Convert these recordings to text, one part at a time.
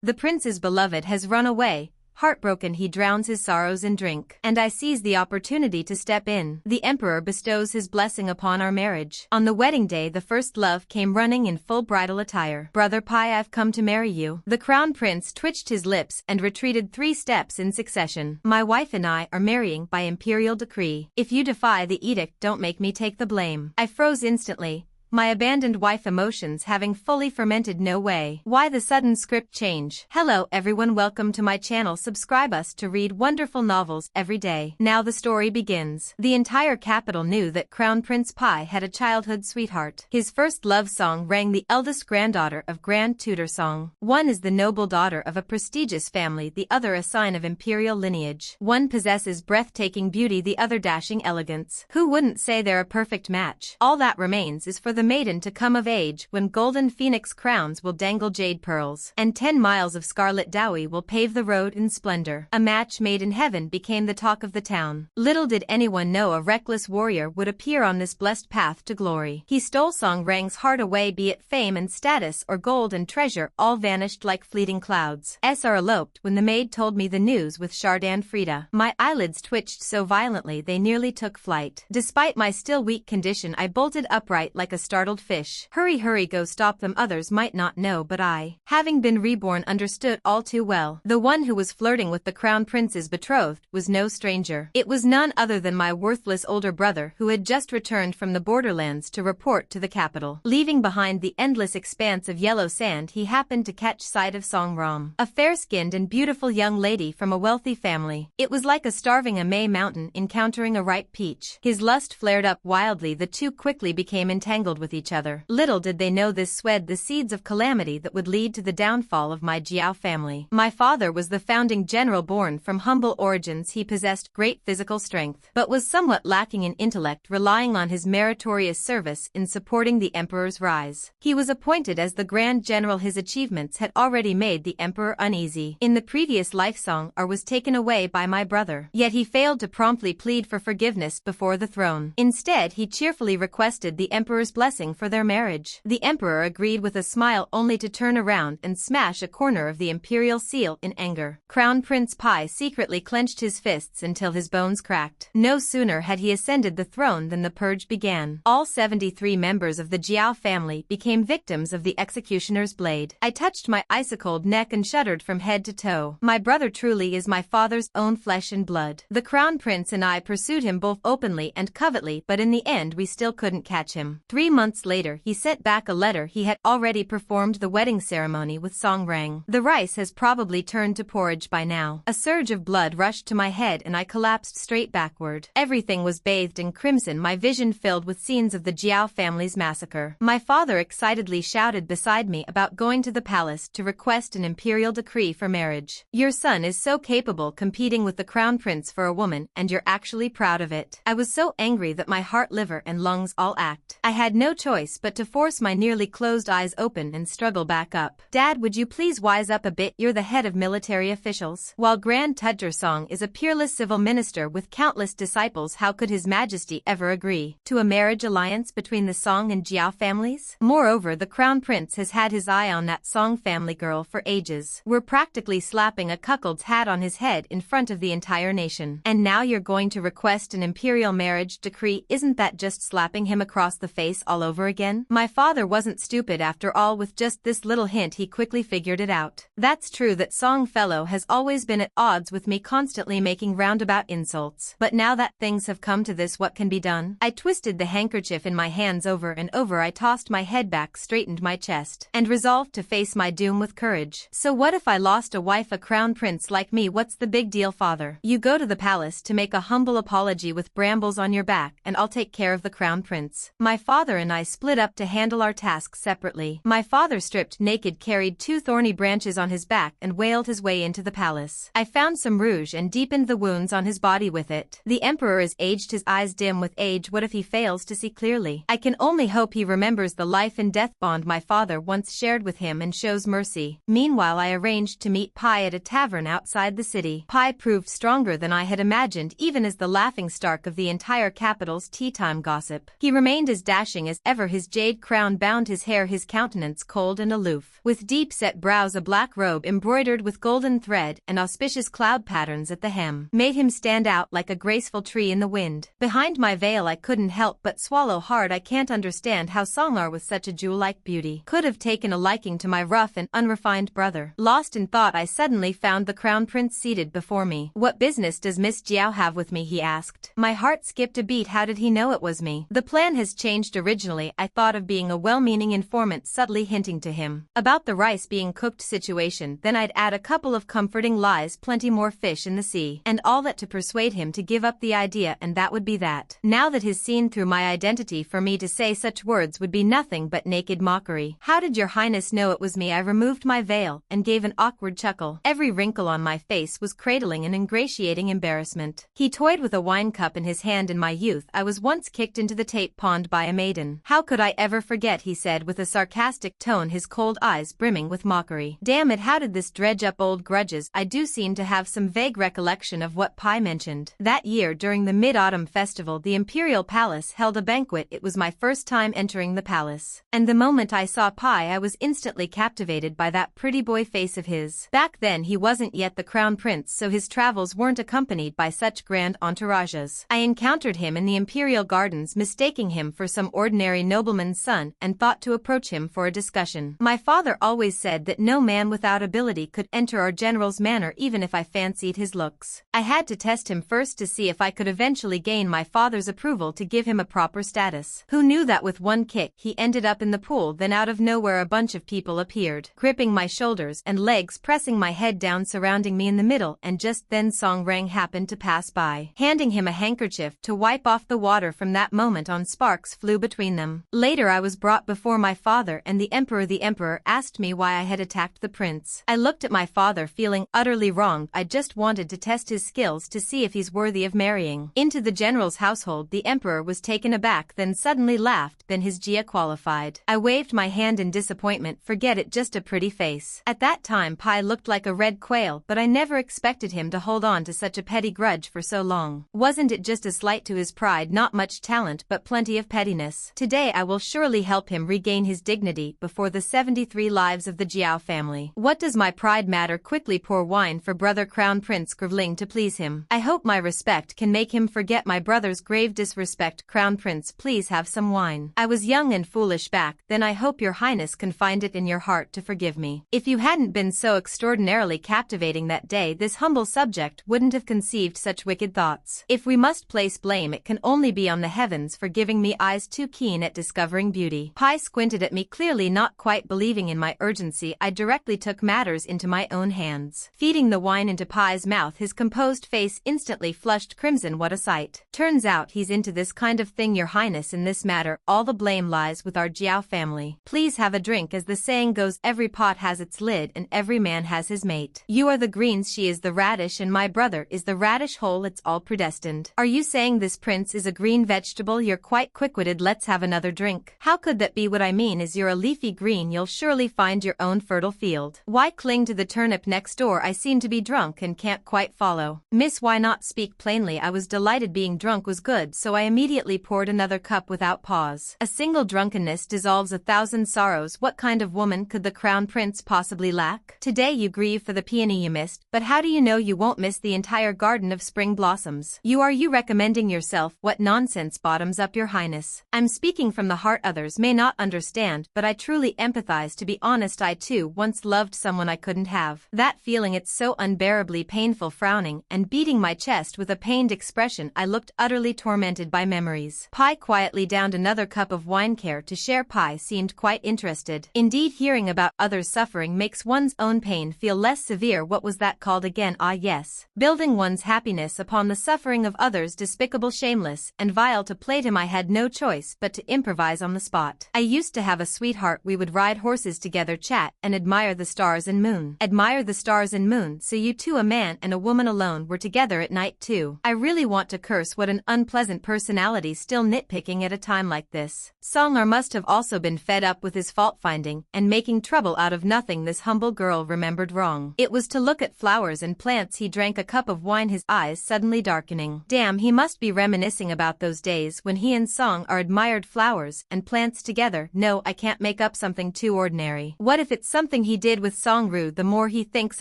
The prince's beloved has run away. Heartbroken, he drowns his sorrows in drink. And I seize the opportunity to step in. The emperor bestows his blessing upon our marriage. On the wedding day, the first love came running in full bridal attire. Brother Pi, I've come to marry you. The crown prince twitched his lips and retreated 3 steps in succession. My wife and I are marrying by imperial decree. If you defy the edict, don't make me take the blame. I froze instantly, my abandoned wife emotions having fully fermented. No way. Why the sudden script change? Hello everyone, welcome to my channel. Subscribe us to read wonderful novels every day. Now the story begins. The entire capital knew that Crown Prince Pi had a childhood sweetheart. His first love song rang, the eldest granddaughter of Grand Tutor Song. One is the noble daughter of a prestigious family, the other a sign of imperial lineage. One possesses breathtaking beauty, the other dashing elegance. Who wouldn't say they're a perfect match? All that remains is for the maiden to come of age, when golden phoenix crowns will dangle jade pearls, and 10 miles of scarlet dowry will pave the road in splendor. A match made in heaven became the talk of the town. Little did anyone know a reckless warrior would appear on this blessed path to glory. He stole Song Rang's heart away, be it fame and status or gold and treasure, all vanished like fleeting clouds. SR eloped when the maid told me the news with Chardin Frida. My eyelids twitched so violently they nearly took flight. Despite my still weak condition, I bolted upright like a startled fish. Hurry, hurry, go stop them. Others might not know, but I, having been reborn, understood all too well. The one who was flirting with the crown prince's betrothed was no stranger. It was none other than my worthless older brother, who had just returned from the borderlands to report to the capital. Leaving behind the endless expanse of yellow sand, he happened to catch sight of Song Ram, a fair-skinned and beautiful young lady from a wealthy family. It was like a starving a May mountain encountering a ripe peach. His lust flared up wildly. The two quickly became entangled with each other. Little did they know this swed the seeds of calamity that would lead to the downfall of my Jiao family. My father was the founding general. Born from humble origins, he possessed great physical strength, but was somewhat lacking in intellect, relying on his meritorious service in supporting the emperor's rise. He was appointed as the grand general. His achievements had already made the emperor uneasy. In the previous life, Song Er was taken away by my brother, yet he failed to promptly plead for forgiveness before the throne. Instead, he cheerfully requested the emperor's blessing for their marriage. The emperor agreed with a smile, only to turn around and smash a corner of the imperial seal in anger. Crown Prince Pi secretly clenched his fists until his bones cracked. No sooner had he ascended the throne than the purge began. All 73 members of the Jiao family became victims of the executioner's blade. I touched my ice-cold neck and shuddered from head to toe. My brother truly is my father's own flesh and blood. The crown prince and I pursued him both openly and covertly, but in the end we still couldn't catch him. 3 months later, he sent back a letter. He had already performed the wedding ceremony with Song Rang. The rice has probably turned to porridge by now. A surge of blood rushed to my head and I collapsed straight backward. Everything was bathed in crimson, my vision filled with scenes of the Jiao family's massacre. My father excitedly shouted beside me about going to the palace to request an imperial decree for marriage. Your son is so capable, competing with the crown prince for a woman, and you're actually proud of it. I was so angry that my heart, liver, and lungs all acted. I had no choice but to force my nearly closed eyes open and struggle back up. Dad, would you please wise up a bit? You're the head of military officials. While Grand Tutor Song is a peerless civil minister with countless disciples, how could His Majesty ever agree to a marriage alliance between the Song and Jiao families? Moreover, the crown prince has had his eye on that Song family girl for ages. We're practically slapping a cuckold's hat on his head in front of the entire nation. And now you're going to request an imperial marriage decree? Isn't that just slapping him across the face all over again? My father wasn't stupid after all. With just this little hint, he quickly figured it out. That's true that Song fellow has always been at odds with me, constantly making roundabout insults. But now that things have come to this, what can be done? I twisted the handkerchief in my hands over and over. I tossed my head back, straightened my chest, and resolved to face my doom with courage. So what if I lost a wife, a crown prince like me? What's the big deal, father? You go to the palace to make a humble apology with brambles on your back, and I'll take care of the crown prince. My father and I split up to handle our tasks separately. My father, stripped naked, carried 2 thorny branches on his back and wailed his way into the palace. I found some rouge and deepened the wounds on his body with it. The emperor is aged, his eyes dim with age. What if he fails to see clearly? I can only hope he remembers the life and death bond my father once shared with him and shows mercy. Meanwhile, I arranged to meet Pi at a tavern outside the city. Pi proved stronger than I had imagined, even as the laughingstock of the entire capital's tea-time gossip. He remained as dashing as ever, his jade crown bound his hair, his countenance cold and aloof, with deep-set brows, a black robe embroidered with golden thread and auspicious cloud patterns at the hem, made him stand out like a graceful tree in the wind. Behind my veil I couldn't help but swallow hard. I can't understand how Songar, with such a jewel-like beauty, could have taken a liking to my rough and unrefined brother. Lost in thought, I suddenly found the crown prince seated before me. "What business does Miss Jiao have with me?" he asked. My heart skipped a beat. How did he know it was me? The plan has changed. Originally, I thought of being a well-meaning informant, subtly hinting to him about the rice being cooked situation. Then I'd add a couple of comforting lies, plenty more fish in the sea, and all that to persuade him to give up the idea, and that would be that. Now that he's seen through my identity, for me to say such words would be nothing but naked mockery. "How did your highness know it was me?" I removed my veil and gave an awkward chuckle. Every wrinkle on my face was cradling an ingratiating embarrassment. "He toyed with a wine cup in his hand. In my youth, I was once kicked into the tape pond by a maiden." "How could I ever forget?" he said with a sarcastic tone, his cold eyes brimming with mockery. Damn it, how did this dredge up old grudges? I do seem to have some vague recollection of what Pai mentioned. That year during the Mid-Autumn Festival, the Imperial Palace held a banquet. It was my first time entering the palace, and the moment I saw Pai, I was instantly captivated by that pretty boy face of his. Back then he wasn't yet the crown prince, so his travels weren't accompanied by such grand entourages. I encountered him in the Imperial Gardens, mistaking him for some ordinary nobleman's son, and thought to approach him for a discussion. My father always said that no man without ability could enter our general's manor, even if I fancied his looks. I had to test him first to see if I could eventually gain my father's approval to give him a proper status. Who knew that with one kick he ended up in the pool? Then out of nowhere a bunch of people appeared, gripping my shoulders and legs, pressing my head down, surrounding me in the middle, and just then Song Rang happened to pass by, handing him a handkerchief to wipe off the water. From that moment on, sparks flew between them. Later I was brought before my father and the emperor. The emperor asked me why I had attacked the prince. I looked at my father, feeling utterly wronged. I just wanted to test his skills to see if he's worthy of marrying into the general's household. The emperor was taken aback, then suddenly laughed. Then his Jia qualified. I waved my hand in disappointment. Forget it, just a pretty face. At that time Pai looked like a red quail, but I never expected him to hold on to such a petty grudge for so long. Wasn't it just a slight to his pride? Not much talent, but plenty of pettiness. Today I will surely help him regain his dignity before the 73 lives of the Jiao family. What does my pride matter? Quickly pour wine for brother Crown Prince Gravling to please him. I hope my respect can make him forget my brother's grave disrespect. Crown Prince, please have some wine. I was young and foolish back then. I hope your highness can find it in your heart to forgive me. If you hadn't been so extraordinarily captivating that day, this humble subject wouldn't have conceived such wicked thoughts. If we must place blame, it can only be on the heavens for giving me eyes too keen at discovering beauty. Pai squinted at me, clearly not quite believing in my urgency. I directly took matters into my own hands, feeding the wine into Pai's mouth. His composed face instantly flushed crimson. What a sight. Turns out he's into this kind of thing. Your highness, in this matter, all the blame lies with our Jiao family. Please have a drink. As the saying goes, every pot has its lid and every man has his mate. You are the greens, she is the radish, and my brother is the radish hole. It's all predestined. Are you saying this prince is a green vegetable? You're quite quick-witted. Let's have another drink. How could that be? What I mean is you're a leafy green. You'll surely find your own fertile field. Why cling to the turnip next door? I seem to be drunk and can't quite follow. Miss, why not speak plainly? I was delighted. Being drunk was good, so I immediately poured another cup without pause. A single drunkenness dissolves 1,000 sorrows. What kind of woman could the crown prince possibly lack? Today you grieve for the peony you missed, but how do you know you won't miss the entire garden of spring blossoms? Are you recommending yourself? What nonsense. Bottoms up, your highness. I'm speaking from the heart. Others may not understand, but I truly empathize. To be honest, I too once loved someone I couldn't have. That feeling, it's so unbearably painful. Frowning and beating my chest with a pained expression, I looked utterly tormented by memories. Pai quietly downed another cup of wine. Care to share? Pai seemed quite interested. Indeed, hearing about others' suffering makes one's own pain feel less severe. What was that called again? Ah yes, building one's happiness upon the suffering of others. Despicable, shameless, and vile. To play him I had no choice but to improvise on the spot. I used to have a sweetheart. We would ride horses together, chat, and admire the stars and moon. Admire the stars and moon. So you two, a man and a woman alone, were together at night too. I really want to curse. What an unpleasant personality. Still nitpicking at a time like this. Songar must have also been fed up with his fault-finding and making trouble out of nothing. This humble girl remembered wrong. It was to look at flowers and plants. He drank a cup of wine, his eyes suddenly darkening. Damn, he must be reminiscing about those days when he and Songar admired admired flowers and plants together. No, I can't make up something too ordinary. What if it's something he did with Song-Ru? The more he thinks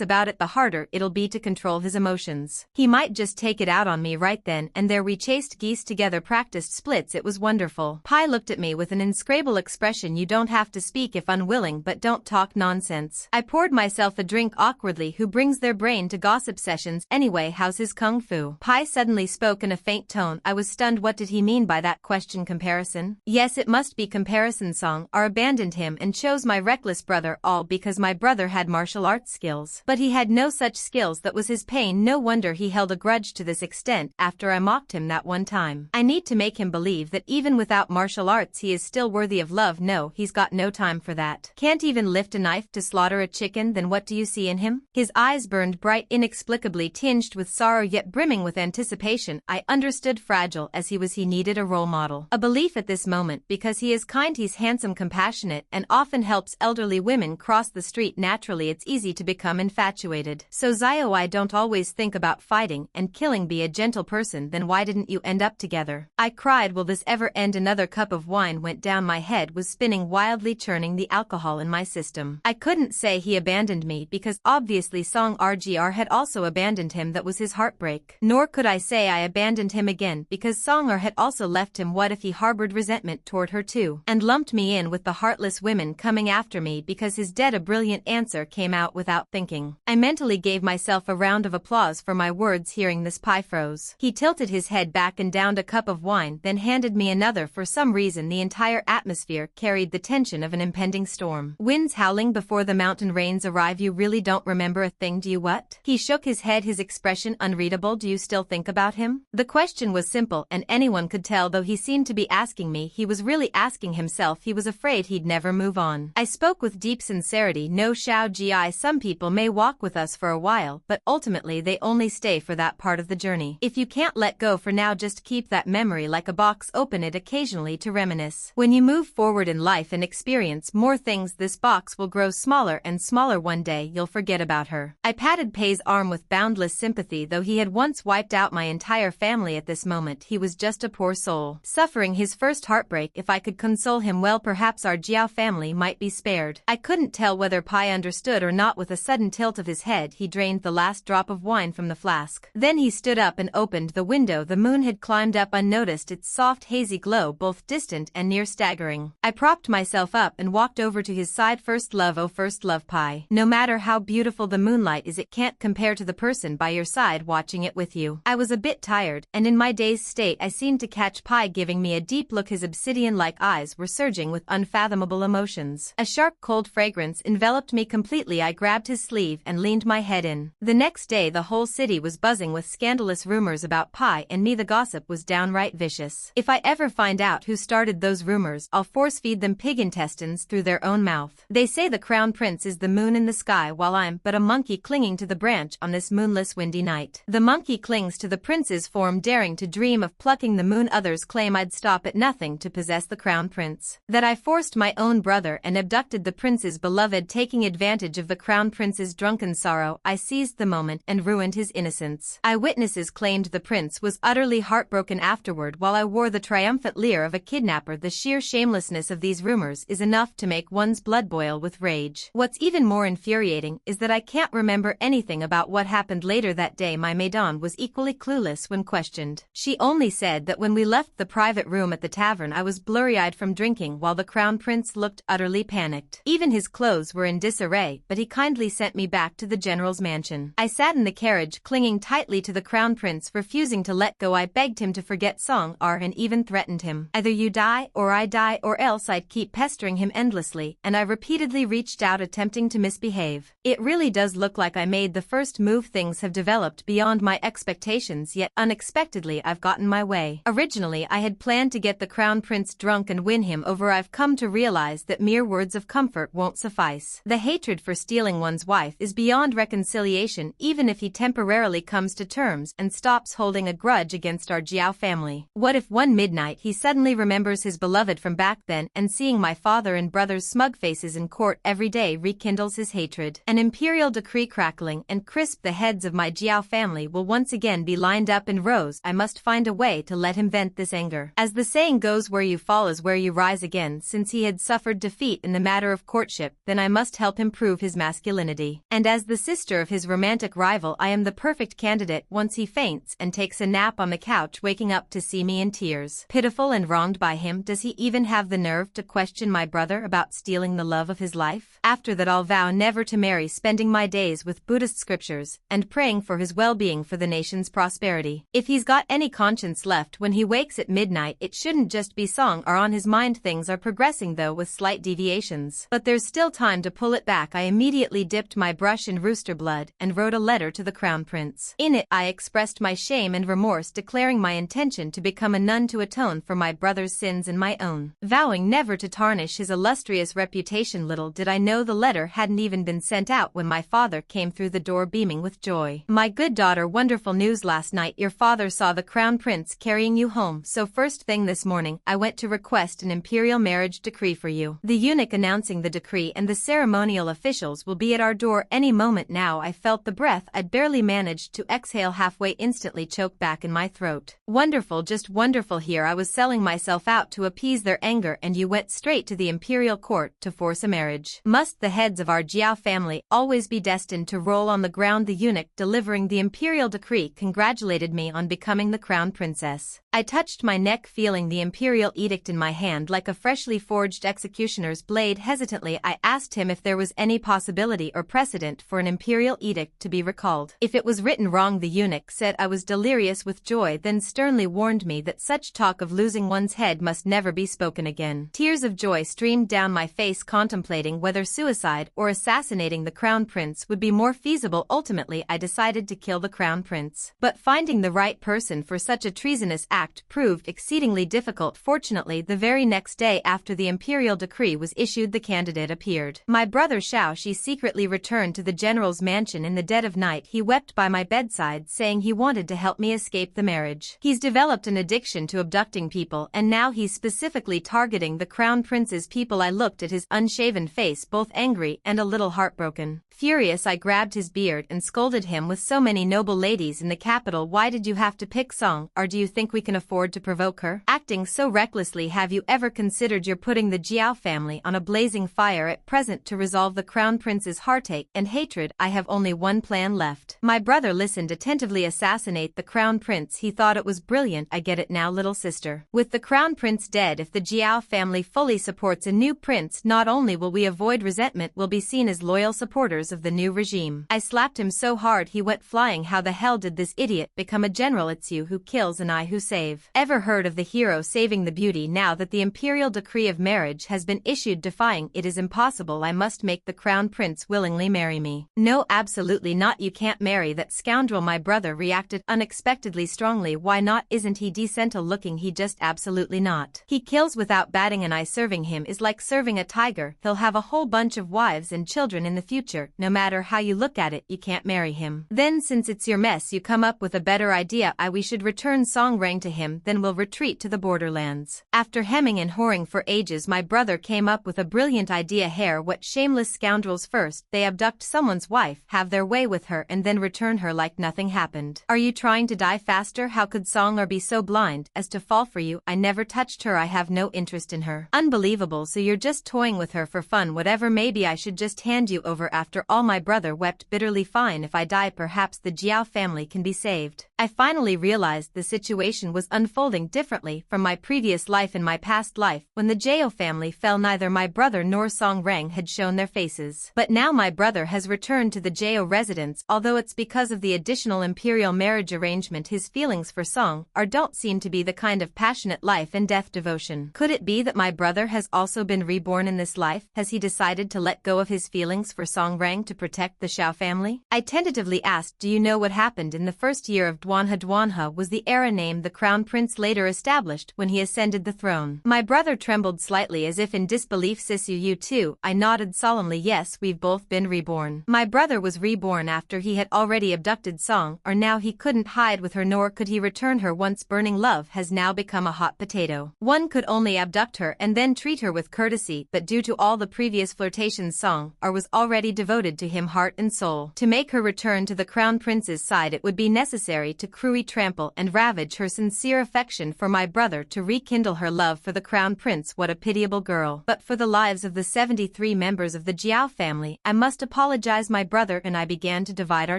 about it, the harder it'll be to control his emotions. He might just take it out on me right then and there. We chased geese together, practiced splits. It was wonderful. Pai looked at me with an inscrutable expression. You don't have to speak if unwilling, but don't talk nonsense. I poured myself a drink awkwardly. Who brings their brain to gossip sessions anyway? How's his kung fu? Pai suddenly spoke in a faint tone. I was stunned. What did he mean by that question? Comparison? Yes, it must be comparison. Song-Ru abandoned him and chose my reckless brother, all because my brother had martial arts skills. But he had no such skills. That was his pain. No wonder he held a grudge to this extent after I mocked him that one time. I need to make him believe that even without martial arts he is still worthy of love. No, he's got no time for that. Can't even lift a knife to slaughter a chicken. Then what do you see in him? His eyes burned bright, inexplicably tinged with sorrow yet brimming with anticipation. I understood. Fragile as he was, he needed a role model. A belief at this moment, because he is kind, he's handsome, compassionate, and often helps elderly women cross the street. Naturally it's easy to become infatuated. So Zio, I don't always think about fighting and killing. Be a gentle person. Then why didn't you end up together? I cried. Will this ever end? Another cup of wine went down. My head was spinning wildly, churning the alcohol in my system. I couldn't say he abandoned me because obviously Song-Ru had also abandoned him. That was his heartbreak. Nor could I say I abandoned him again because Song-Ru had also left him. What if he harbored resentment toward her too and lumped me in with the heartless women coming after me because his dead? A brilliant answer came out without thinking. I mentally gave myself a round of applause for my words. Hearing this, Pai froze. He tilted his head back and downed a cup of wine, then handed me another. For some reason the entire atmosphere carried the tension of an impending storm. Winds howling before the mountain rains arrive. You really don't remember a thing, do you? What? He shook his head, his expression unreadable. Do you still think about him? The question was simple and anyone could tell. Though he seemed to be asking me, he was really asking himself. He was afraid he'd never move on. I spoke with deep sincerity. No, Xiao Ji, some people may walk with us for a while, but ultimately they only stay for that part of the journey. If you can't let go for now, just keep that memory like a box. Open it occasionally to reminisce. When you move forward in life and experience more things, this box will grow smaller and smaller. One day you'll forget about her. I patted Pei's arm with boundless sympathy. Though he had once wiped out my entire family, at this moment he was just a poor soul, suffering his first heartbreak. If I could console him, well, perhaps our Jiao family might be spared. I couldn't tell whether Pai understood or not. With a sudden tilt of his head, he drained the last drop of wine from the flask. Then he stood up and opened the window. The moon had climbed up unnoticed, its soft hazy glow both distant and near staggering. I propped myself up and walked over to his side. First love, oh first love, Pai. No matter how beautiful the moonlight is, it can't compare to the person by your side watching it with you. I was a bit tired, and in my dazed state I seemed to catch Pai giving me a deep look. His obsidian-like eyes were surging with unfathomable emotions. A sharp cold fragrance enveloped me completely. I grabbed his sleeve and leaned my head in. The next day the whole city was buzzing with scandalous rumors about Pai and me. The gossip was downright vicious. If I ever find out who started those rumors, I'll force-feed them pig intestines through their own mouth. They say the crown prince is the moon in the sky, while I'm but a monkey clinging to the branch on this moonless windy night. The monkey clings to the prince's form, daring to dream of plucking the moon. Others claim I'd stop at nothing to possess the crown prince, that I forced my own brother and abducted the prince's beloved, taking advantage of the crown prince's drunken sorrow. I seized the moment and ruined his innocence. Eyewitnesses claimed the prince was utterly heartbroken afterward, while I wore the triumphant leer of a kidnapper. The sheer shamelessness of these rumors is enough to make one's blood boil with rage. What's even more infuriating is that I can't remember anything about what happened later that day. My maiden was equally clueless when questioned. She only said that when we left the private room at the tavern I was blurry-eyed from drinking, while the crown prince looked utterly panicked. Even his clothes were in disarray, but he kindly sent me back to the general's mansion. I sat in the carriage, clinging tightly to the crown prince, refusing to let go. I begged him to forget Song-Ru and even threatened him. Either you die or I die, or else I'd keep pestering him endlessly, and I repeatedly reached out, attempting to misbehave. It really does look like I made the first move. Things have developed beyond my expectations, yet unexpectedly I've gotten my way. Originally I had planned to get the crown prince drunk and win him over. I've come to realize that mere words of comfort won't suffice. The hatred for stealing one's wife is beyond reconciliation, even if he temporarily comes to terms and stops holding a grudge against our Jiao family. What if one midnight he suddenly remembers his beloved from back then, and seeing my father and brother's smug faces in court every day rekindles his hatred? An imperial decree crackling and crisp, the heads of my Jiao family will once again be lined up in rows. I must find a way to let him vent this anger. As the saying goes, those where you fall is where you rise again. Since he had suffered defeat in the matter of courtship, then I must help him prove his masculinity. And as the sister of his romantic rival I am the perfect candidate once he faints and takes a nap on the couch, waking up to see me in tears. Pitiful and wronged by him, does he even have the nerve to question my brother about stealing the love of his life? After that I'll vow never to marry, spending my days with Buddhist scriptures and praying for his well-being, for the nation's prosperity. If he's got any conscience left when he wakes at midnight, it shouldn't just be song are on his mind. Things are progressing though, with slight deviations, but there's still time to pull it back. I immediately dipped my brush in rooster blood and wrote a letter to the Crown Prince. In it I expressed my shame and remorse, declaring my intention to become a nun to atone for my brother's sins and my own, vowing never to tarnish his illustrious reputation. Little did I know the letter hadn't even been sent out when my father came through the door beaming with joy. My good daughter, wonderful news last night. Your father saw the Crown Prince carrying you home, so first thing this morning I went to request an imperial marriage decree for you. The eunuch announcing the decree and the ceremonial officials will be at our door any moment now. I felt the breath I'd barely managed to exhale halfway instantly choke back in my throat. Wonderful, just wonderful. Here I was selling myself out to appease their anger, and you went straight to the imperial court to force a marriage. Must the heads of our Jiao family always be destined to roll on the ground? The eunuch delivering the imperial decree congratulated me on becoming the crown princess. I touched my neck, feeling the imperial edict in my hand like a freshly forged executioner's blade. Hesitantly I asked him if there was any possibility or precedent for an imperial edict to be recalled. If it was written wrong, the eunuch said. I was delirious with joy, then sternly warned me that such talk of losing one's head must never be spoken again. Tears of joy streamed down my face, contemplating whether suicide or assassinating the crown prince would be more feasible. Ultimately I decided to kill the crown prince, but finding the right person for such a treasonous act proved exceedingly difficult. Fortunately, the very next day after the imperial decree was issued, the candidate appeared. My brother Shao Shi secretly returned to the general's mansion in the dead of night. He wept by my bedside, saying he wanted to help me escape the marriage. He's developed an addiction to abducting people, and now he's specifically targeting the crown prince's people. I looked at his unshaven face, both angry and a little heartbroken. Furious, I grabbed his beard and scolded him. With so many noble ladies in the capital, why did you have to pick Song? Or do you think we can afford to provoke her? Acting so recklessly, have you ever considered you're putting the Jiao family on a blazing fire at present? To resolve the crown prince's heartache and hatred, I have only one plan left. My brother listened attentively. Assassinate the crown prince. He thought it was brilliant. I get it now, little sister. With the crown prince dead, if the Jiao family fully supports a new prince, not only will we avoid resentment, we'll be seen as loyal supporters of the new regime. I slapped him so hard he went flying. How the hell did this idiot become a general? It's you who kills and I who save. Ever heard of the hero saving the beauty? Now that the imperial decree of marriage has been issued, defying it is impossible. I must make the crown prince willingly marry me. No, absolutely not. You can't marry that scoundrel. My brother reacted unexpectedly strongly. Why not? Isn't he decent looking? He just absolutely not. He kills without batting an eye. Serving him is like serving a tiger. He'll have a whole bunch of wives and children in the future. No matter how you look at it, you can't marry him. Then since it's your mess, you come up with a better idea. We should return Song Rang to him, then we'll retreat to the borderlands. After hemming and hawing for ages, my brother came up with a brilliant idea. What shameless scoundrels! First, they abduct someone's wife, have their way with her, and then return her like nothing happened. Are you trying to die faster? How could Song Or be so blind as to fall for you? I never touched her. I have no interest in her. Unbelievable. So you're just toying with her for fun? Whatever, maybe I should just hand you over after all. My brother wept bitterly. Fine, if I die, perhaps the Jiao family can be saved. I finally realized the situation was unfolding differently from my previous life. In my past life, when the Jiao family fell, neither my brother nor Song Rang had shown their faces. But now my brother has returned to the Jiao residence. Although it's because of the additional imperial marriage arrangement, his feelings for Song Or don't seem to be the kind of passionate life and death devotion. Could it be that my brother has also been reborn in this life? Has he decided to let go of his feelings for Song Rang to protect the Shao family? I tentatively asked, do you know what happened in the first year of Duanha? Duanha was the era name the crown prince later established when he ascended the throne. My brother trembled slightly as if in disbelief. Sisu, you too? I nodded solemnly. Yes, we've both been reborn. My brother was reborn after he had already abducted Song Or. Now he couldn't hide with her, nor could he return her. Once burning love has now become a hot potato. One could only abduct her and then treat her with courtesy, but due to all the previous flirtations, Song Or was already devoted to him heart and soul. To make her return to the crown prince's side, it would be necessary to cruelly trample and ravage her sincere affection for my brother. To to rekindle her love for the crown prince. What a pitiable girl. But for the lives of the 73 members of the Jiao family, I must apologize. My brother and I began to divide our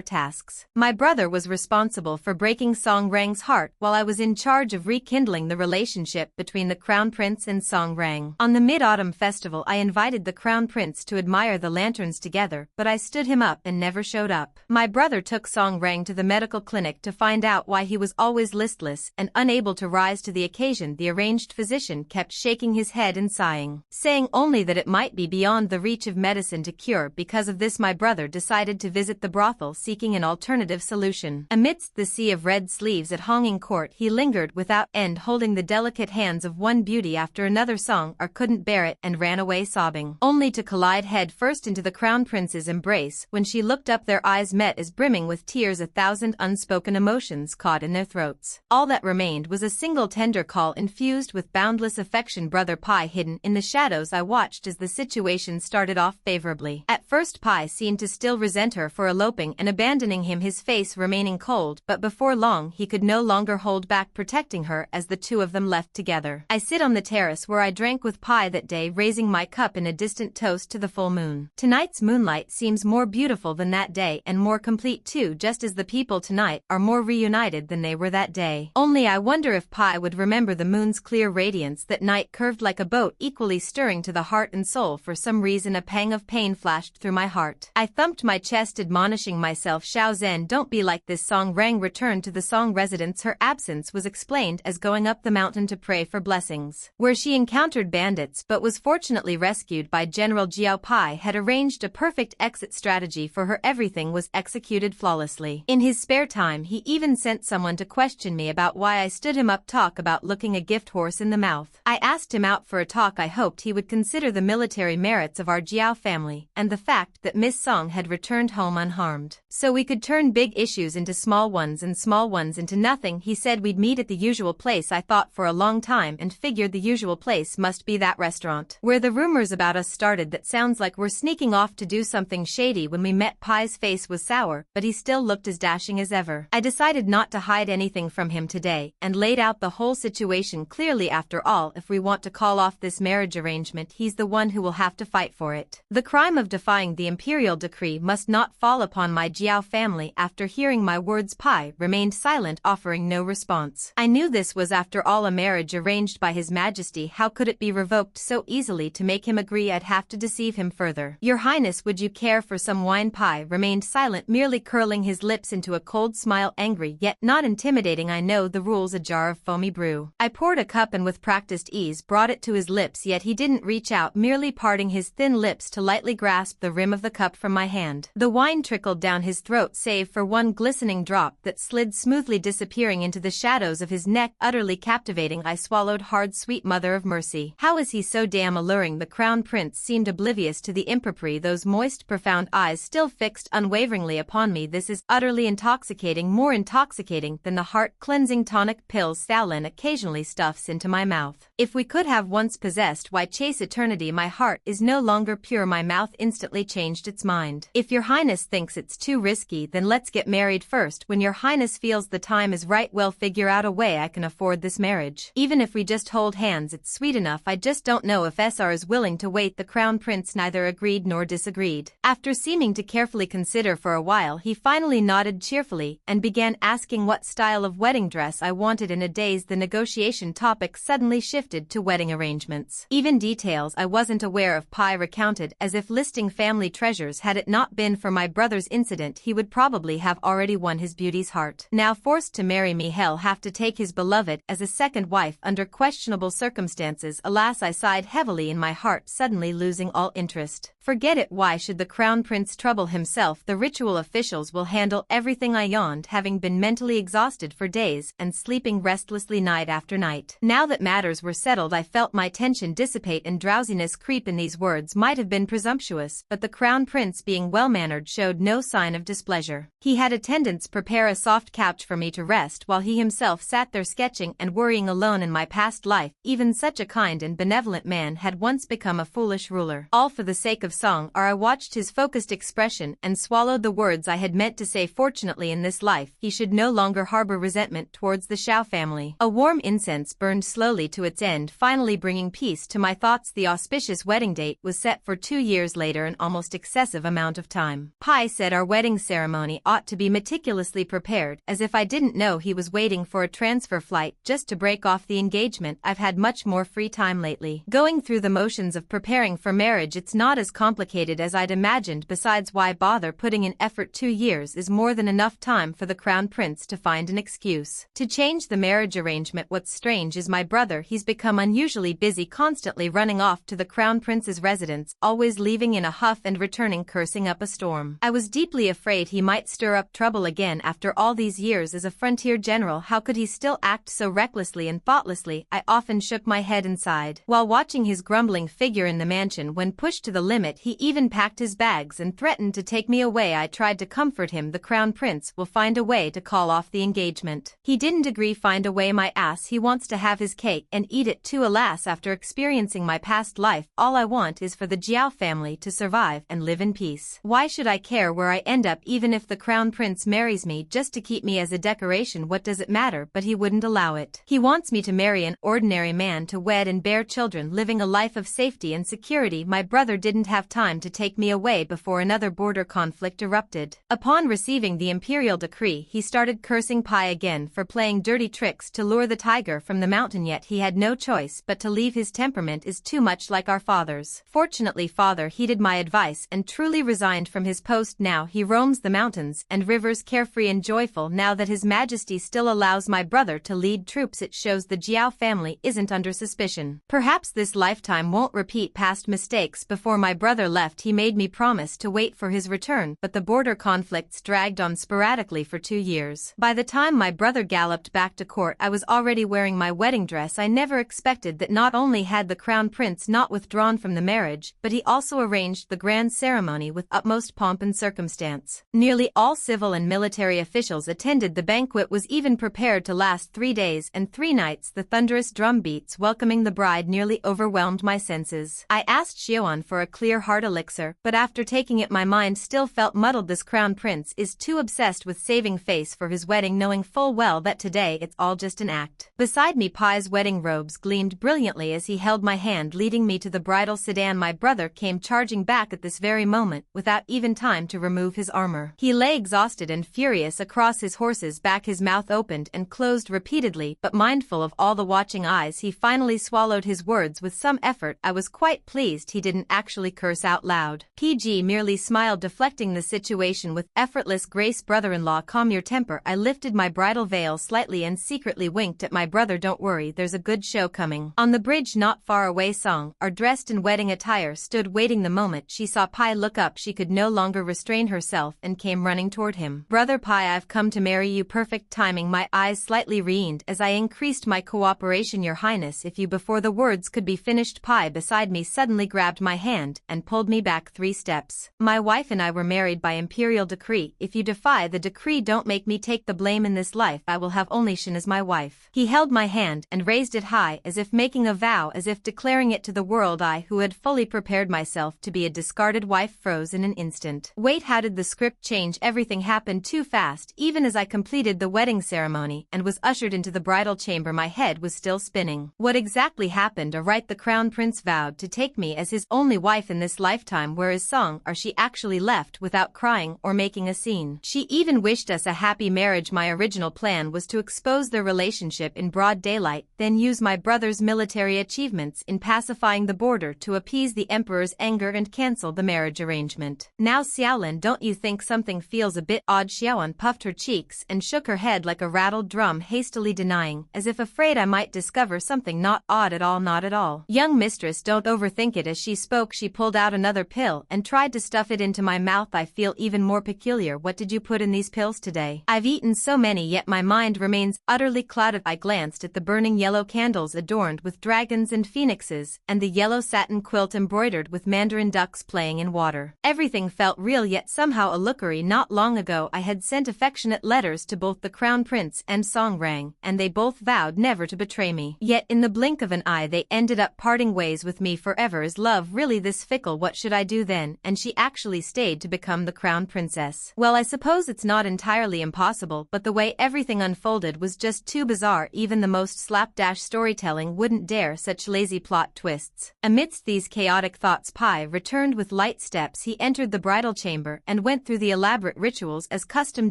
tasks. My brother was responsible for breaking Song Rang's heart, while I was in charge of rekindling the relationship between the crown prince and Song Rang. On the Mid-Autumn Festival, I invited the crown prince to admire the lanterns together, but I stood him up and never showed up. My brother took Song Rang to the medical clinic to find out why he was always listless and unable to rise to the occasion. The arranged physician kept shaking his head and sighing, saying only that it might be beyond the reach of medicine to cure. Because of this, my brother decided to visit the brothel seeking an alternative solution. Amidst the sea of red sleeves at Honging Court, he lingered without end, holding the delicate hands of one beauty after another. Song Er couldn't bear it and ran away sobbing, only to collide head first into the crown prince's embrace. When she looked up, their eyes met as brimming with tears, a thousand unspoken emotions caught in their throats. All that remained was a single tender call infused with boundless affection. Brother Pai hidden in the shadows, I watched as the situation started off favorably. At first, Pai seemed to still resent her for eloping and abandoning him, his face remaining cold, but before long he could no longer hold back, protecting her as the two of them left together. I sit on the terrace where I drank with Pai that day, raising my cup in a distant toast to the full moon. Tonight's moonlight seems more beautiful than that day, and more complete too, just as the people tonight are more reunited than they were that day. Only I wonder if Pai would remember the moon's clear radiance that night, curved like a boat, equally stirring to the heart and soul. For some reason a pang of pain flashed through my heart. I thumped my chest, admonishing myself, Xiao Zhen, don't be like this. Song Rang returned to the Song residence. Her absence was explained as going up the mountain to pray for blessings, where she encountered bandits but was fortunately rescued by General Jiao. Pai had arranged a perfect exit strategy for her. Everything was executed flawlessly. In his spare time, he even sent someone to question me about why I stood him up. Talk about looking a gift horse in the mouth. I asked him out for a talk. I hoped he would consider the military merits of our Jiao family and the fact that Miss Song had returned home unharmed, so we could turn big issues into small ones and small ones into nothing. He said we'd meet at the usual place. I thought for a long time and figured the usual place must be that restaurant where the rumors about us started. That sounds like we're sneaking off to do something shady. When we met, Pai's face was sour, but he still looked as dashing as ever. I decided not to hide anything from him today and laid out the whole situation clearly. After all, if we want to call off this marriage arrangement, he's the one who will have to fight for it. The crime of defying the imperial decree must not fall upon my Jiao family. After hearing my words, Pai remained silent, offering no response. I knew this was after all a marriage arranged by His Majesty. How could it be revoked so easily? To make him agree, I'd have to deceive him further. Your Highness, would you care for some wine? Pai remained silent, merely curling his lips into a cold smile, angry yet not intimidating. I know the rules. A jar of foamy brew. I poured a cup and with practiced ease brought it to his lips, yet he didn't reach out, merely parting his thin lips to lightly grasp the rim of the cup from my hand. The wine trickled down his throat, save for one glistening drop that slid smoothly, disappearing into the shadows of his neck. Utterly captivating. I swallowed hard. Sweet mother of mercy, how is he so damn alluring? The crown prince seemed oblivious to the impropriety, those moist, profound eyes still fixed unwaveringly upon me. This is utterly intoxicating, more intoxicating than the heart-cleansing tonic pills Thalen occasionally stuffs into my mouth. If we could have once possessed, why chase eternity? My heart is no longer pure. My mouth instantly changed its mind. If your Highness thinks it's too risky, then let's get married first. When your Highness feels the time is right, we'll figure out a way I can afford this marriage. Even if we just hold hands, it's sweet enough. I just don't know if SR is willing to wait. The crown prince neither agreed nor disagreed. After seeming to carefully consider for a while, he finally nodded cheerfully and began asking what style of wedding dress I wanted. In a daze, the negotiation topic suddenly shifted to wedding arrangements. Even details I wasn't aware of, Pai recounted as if listing family treasures. Had it not been for my brother's incident, he would probably have already won his beauty's heart. Now forced to marry me, he'll have to take his beloved as a second wife under questionable circumstances. Alas, I sighed heavily in my heart, suddenly losing all interest. Forget it. Why should the crown prince trouble himself? The ritual officials will handle everything. I yawned, having been mentally exhausted for days and sleeping restlessly night after night. Now that matters were settled, I felt my tension dissipate and drowsiness creep in. These words might have been presumptuous, but the crown prince, being well-mannered, showed no sign of displeasure. He had attendants prepare a soft couch for me to rest while he himself sat there sketching and worrying alone. In my past life, even such a kind and benevolent man had once become a foolish ruler, all for the sake of of Song I watched his focused expression and swallowed the words I had meant to say. Fortunately in this life he should no longer harbor resentment towards the Xiao family. A warm incense burned slowly to its end, finally bringing peace to my thoughts. The auspicious wedding date was set for 2 years later, an almost excessive amount of time. Pai said our wedding ceremony ought to be meticulously prepared, as if I didn't know he was waiting for a transfer flight just to break off the engagement. I've had much more free time lately. Going through the motions of preparing for marriage, it's not as complicated as I'd imagined. Besides, why bother putting in effort? 2 years is more than enough time for the crown prince to find an excuse to change the marriage arrangement. What's strange is my brother. He's become unusually busy, constantly running off to the crown prince's residence, always leaving in a huff and returning cursing up a storm. I was deeply afraid he might stir up trouble again. After all these years as a frontier general, how could he still act so recklessly and thoughtlessly? I often shook my head and sighed while watching his grumbling figure in the mansion. When pushed to the limit, he even packed his bags and threatened to take me away. I tried to comfort him. The crown prince will find a way to call off the engagement. He didn't agree. Find a way, my ass. He wants to have his cake and eat it too. Alas, after experiencing my past life, all I want is for the Jiao family to survive and live in peace. Why should I care where I end up? Even if the crown prince marries me just to keep me as a decoration, what does it matter? But he wouldn't allow it. He wants me to marry an ordinary man, to wed and bear children, living a life of safety and security. My brother didn't have time to take me away before another border conflict erupted. Upon receiving the imperial decree, he started cursing Pai again for playing dirty tricks to lure the tiger from the mountain, yet he had no choice but to leave. His temperament is too much like our father's. Fortunately, father heeded my advice and truly resigned from his post. Now he roams the mountains and rivers carefree and joyful. Now that his majesty still allows my brother to lead troops, it shows the Jiao family isn't under suspicion. Perhaps this lifetime won't repeat past mistakes. Before my brother left, he made me promise to wait for his return, but the border conflicts dragged on sporadically for 2 years. By the time my brother galloped back to court, I was already wearing my wedding dress. I never expected that not only had the crown prince not withdrawn from the marriage, but he also arranged the grand ceremony with utmost pomp and circumstance. Nearly all civil and military officials attended. The banquet was even prepared to last 3 days and 3 nights. The thunderous drum beats welcoming the bride nearly overwhelmed my senses. I asked Xiaoan for a clear heart elixir, but after taking it my mind still felt muddled. This crown prince is too obsessed with saving face for his wedding, knowing full well that today it's all just an act. Beside me, Pai's wedding robes gleamed brilliantly as he held my hand, leading me to the bridal sedan. My brother came charging back at this very moment, without even time to remove his armor. He lay exhausted and furious across his horse's back, his mouth opened and closed repeatedly, but mindful of all the watching eyes, he finally swallowed his words with some effort. I was quite pleased he didn't actually curse out loud. PG merely smiled, deflecting the situation with effortless grace. Brother-in-law, calm your temper. I lifted my bridal veil slightly and secretly winked at my brother. Don't worry, there's a good show coming. On the bridge not far away, Song, dressed in wedding attire, stood waiting. The moment she saw Pai look up, she could no longer restrain herself and came running toward him. Brother Pai, I've come to marry you. Perfect timing. My eyes slightly re-ened as I increased my cooperation. Your Highness, if you... Before the words could be finished, Pai beside me suddenly grabbed my hand and pulled me back 3 steps. My wife and I were married by imperial decree. If you defy the decree, don't make me take the blame in this life. I will have only Shin as my wife. He held my hand and raised it high as if making a vow, as if declaring it to the world. I, who had fully prepared myself to be a discarded wife, froze in an instant. Wait, how did the script change? Everything happened too fast. Even as I completed the wedding ceremony and was ushered into the bridal chamber, my head was still spinning. What exactly happened? Right, the crown prince vowed to take me as his only wife in this lifetime. Where is Song? She actually left without crying or making a scene. She even wished us a happy marriage. My original plan was to expose their relationship in broad daylight, then use my brother's military achievements in pacifying the border to appease the emperor's anger and cancel the marriage arrangement. Now Xiaolin, don't you think something feels a bit odd? Xiaoan puffed her cheeks and shook her head like a rattled drum, hastily denying, as if afraid I might discover something not odd at all. Not at all. Young mistress, don't overthink it. As she spoke, she pulled out another pill and tried to stuff it into my mouth. I feel even more peculiar. What did you put in these pills today? I've eaten so many, yet my mind remains utterly clouded. I glanced at the burning yellow candles adorned with dragons and phoenixes, and the yellow satin quilt embroidered with mandarin ducks playing in water. Everything felt real, yet somehow illusory. Not long ago I had sent affectionate letters to both the crown prince and Song Rang, and they both vowed never to betray me. Yet in the blink of an eye they ended up parting ways with me forever. Is love really this fickle? pickle. What should I do then? And she actually stayed to become the crown princess. Well, I suppose it's not entirely impossible, but the way everything unfolded was just too bizarre. Even the most slapdash storytelling wouldn't dare such lazy plot twists. Amidst these chaotic thoughts, Pi returned with light steps. He entered the bridal chamber and went through the elaborate rituals as custom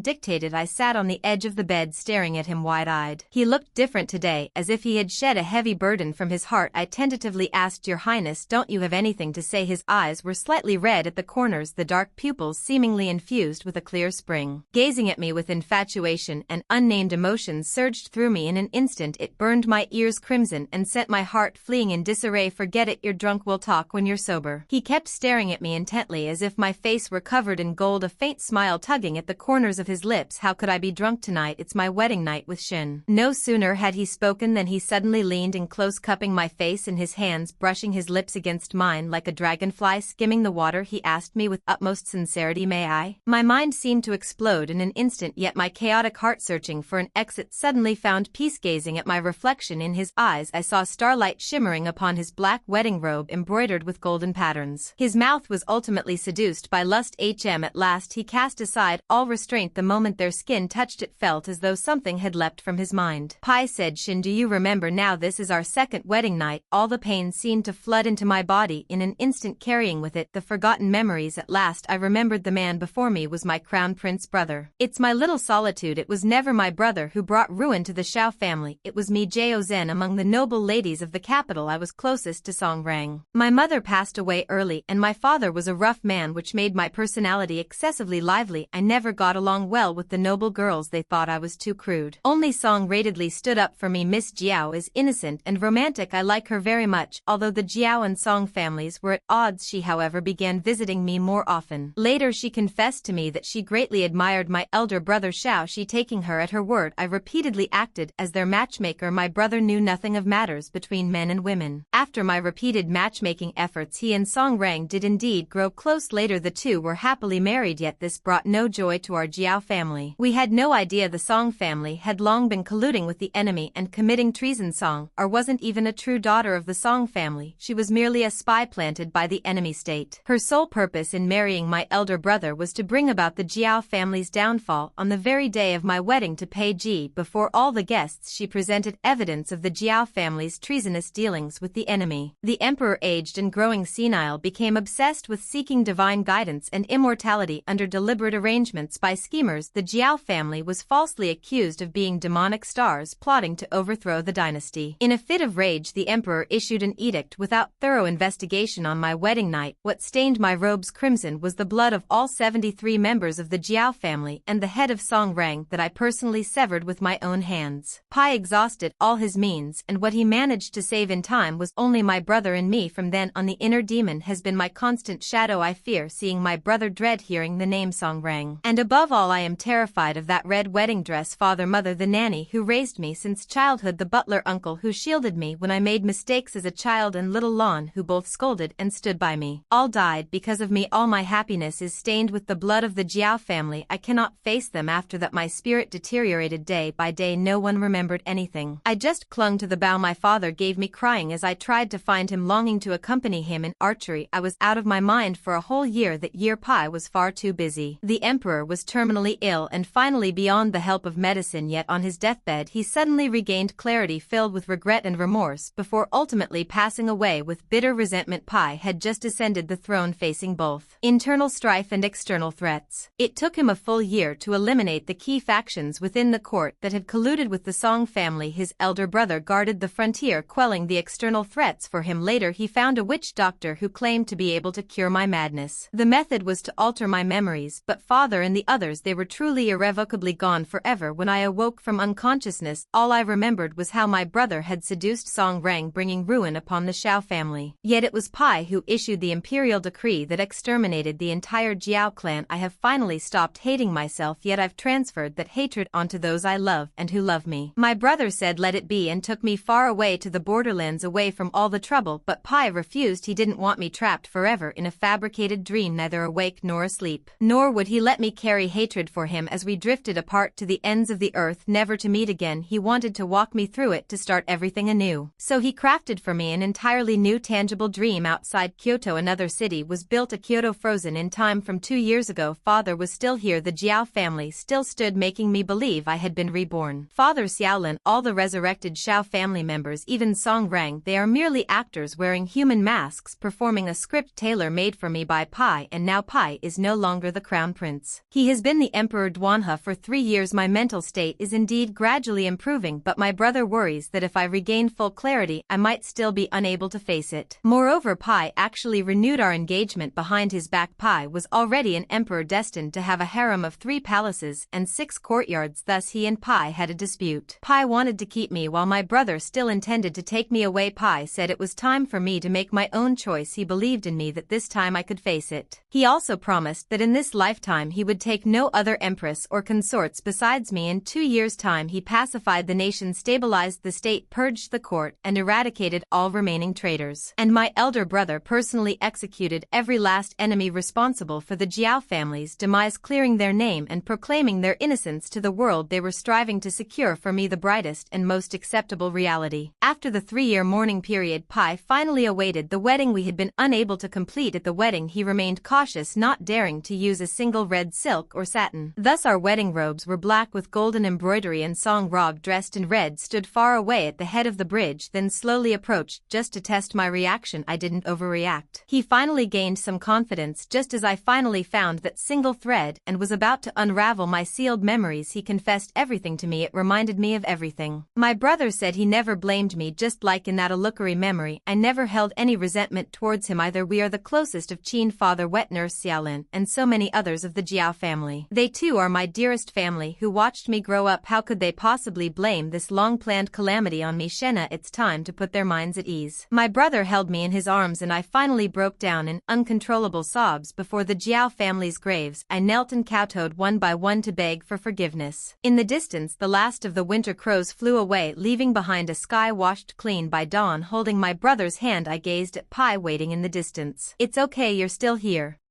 dictated. I sat on the edge of the bed staring at him wide-eyed. He looked different today, as if he had shed a heavy burden from his heart. I tentatively asked, "Your Highness, don't you have anything to say?" His eyes were slightly red at the corners, the dark pupils seemingly infused with a clear spring. Gazing at me with infatuation, and unnamed emotions surged through me. In an instant it burned my ears crimson and sent my heart fleeing in disarray. "Forget it, you're drunk, we'll talk when you're sober." He kept staring at me intently as if my face were covered in gold, a faint smile tugging at the corners of his lips. "How could I be drunk tonight? It's my wedding night with Shin." No sooner had he spoken than he suddenly leaned in close, cupping my face in his hands, brushing his lips against mine like a dragonfly skimming the water. He asked me with utmost sincerity, "May I?" My mind seemed to explode in an instant, yet my chaotic heart, searching for an exit, suddenly found peace. Gazing at my reflection in his eyes, I saw starlight shimmering upon his black wedding robe embroidered with golden patterns. His mouth was ultimately seduced by lust. At last he cast aside all restraint. The moment their skin touched it felt as though something had leapt from his mind. "Pi," said Shin, "do you remember now? This is our second wedding night." All the pain seemed to flood into my body in an instant, carrying with it the forgotten memories. At last I remembered the man before me was my crown prince brother. It's my little solitude. It was never my brother who brought ruin to the Xiao family. It was me, Zhen. Among the noble ladies of the capital, I was closest to Song Rang. My mother passed away early, and my father was a rough man, which made my personality excessively lively. I never got along well with the noble girls. They thought I was too crude. Only Song ratedly stood up for me. Miss Jiao is innocent and romantic. I like her very much. Although the Jiao and Song families were at odds, she however began visiting me more often. Later she confessed to me that she greatly admired my elder brother Xiao, she taking her at her word. I repeatedly acted as their matchmaker. My brother knew nothing of matters between men and women. After my repeated matchmaking efforts, he and Song Rang did indeed grow close. Later the two were happily married, yet this brought no joy to our Jiao family. We had no idea the Song family had long been colluding with the enemy and committing treason. Song wasn't even a true daughter of the Song family. She was merely a spy planted by the enemy state. Her sole purpose in marrying my elder brother was to bring about the Jiao family's downfall. On the very day of my wedding to Pei Ji, before all the guests, she presented evidence of the Jiao family's treasonous dealings with the enemy. The emperor, aged and growing senile, became obsessed with seeking divine guidance and immortality. Under deliberate arrangements by schemers, the Jiao family was falsely accused of being demonic stars plotting to overthrow the dynasty. In a fit of rage, the emperor issued an edict without thorough investigation. On my wedding night, what stained my robes crimson was the blood of all 73 members of the Jiao family and the head of Song Rang that I personally severed with my own hands. Pi exhausted all his means, and what he managed to save in time was only my brother and me. From then on, the inner demon has been my constant shadow. I fear seeing my brother, dread hearing the name Song Rang. And above all, I am terrified of that red wedding dress. Father, mother, the nanny who raised me since childhood, the butler uncle who shielded me when I made mistakes as a child, and little Lon who both scolded and stood by me. All died because of me. All my happiness is stained with the blood of the Jiao family. I cannot face them. After that my spirit deteriorated day by day. No one remembered anything. I just clung to the bow my father gave me, crying as I tried to find him, longing to accompany him in archery. I was out of my mind for a whole year. That year Pi was far too busy. The emperor was terminally ill and finally beyond the help of medicine, yet on his deathbed he suddenly regained clarity, filled with regret and remorse, before ultimately passing away with bitter resentment. Pi had just ascended the throne, facing both internal strife and external threats. It took him a full year to eliminate the key factions within the court that had colluded with the Song family. His elder brother guarded the frontier, quelling the external threats for him. Later he found a witch doctor who claimed to be able to cure my madness. The method was to alter my memories, but father and the others, they were truly irrevocably gone forever. When I awoke from unconsciousness, all I remembered was how my brother had seduced Song Rang, bringing ruin upon the Xiao family. Yet it was Pi who issued the imperial decree that exterminated the entire Jiao clan. I have finally stopped hating myself, yet I've transferred that hatred onto those I love and who love me. My brother said let it be and took me far away to the borderlands, away from all the trouble, but Pi refused. He didn't want me trapped forever in a fabricated dream, neither awake nor asleep. Nor would he let me carry hatred for him as we drifted apart to the ends of the earth, never to meet again. He wanted to walk me through it, to start everything anew. So he crafted for me an entirely new tangible dream outside Kyoto another city was built at Kyoto frozen in time from 2 years ago. Father was still here, the Jiao family still stood, making me believe I had been reborn. Father Xiaolin, all the resurrected Shao family members, even Song Rang, they are merely actors wearing human masks performing a script tailor-made for me by Pai, and now Pai is no longer the crown prince. He has been the Emperor Duanhe for 3 years. My mental state is indeed gradually improving, but my brother worries that if I regain full clarity I might still be unable to face it. Moreover, Pai actually renewed our engagement behind his back. Pai was already an emperor destined to have a harem of 3 palaces and 6 courtyards, thus he and Pai had a dispute. Pai wanted to keep me while my brother still intended to take me away. Pai said it was time for me to make my own choice. He believed in me, that this time I could face it. He also promised that in this lifetime he would take no other empress or consorts besides me. In 2 years' time he pacified the nation, stabilized the state, purged the court, and eradicated all remaining traitors. And my elder brother personally executed every last enemy responsible for the Jiao family's demise, clearing their name and proclaiming their innocence to the world. They were striving to secure for me the brightest and most acceptable reality. After the 3-year mourning period, Pai finally awaited the wedding we had been unable to complete. At the wedding he remained cautious, not daring to use a single red silk or satin. Thus our wedding robes were black with golden embroidery, and Song Rob, dressed in red, stood far away at the head of the bridge, then slowly approached just to test my reaction. I didn't overreact. He finally gained some confidence just as I finally found that single thread and was about to unravel my sealed memories. He confessed everything to me. It reminded me of everything. My brother said he never blamed me, just like in that illusory memory. I never held any resentment towards him either. We are the closest of Qin, father, wet nurse Xiaolin, and so many others of the Jiao family. They too are my dearest family who watched me grow up. How could they possibly blame this long-planned calamity on me? Shenna, it's time to put their minds at ease. My brother held me in his arms and I finally broke down in uncontrollable sobs before the Jiao family's graves. I knelt and kowtowed one by one to beg for forgiveness. In the distance the last of the winter crows flew away, leaving behind a sky washed clean by dawn. Holding my brother's hand I gazed at Pai waiting in the distance. It's okay, you're still here.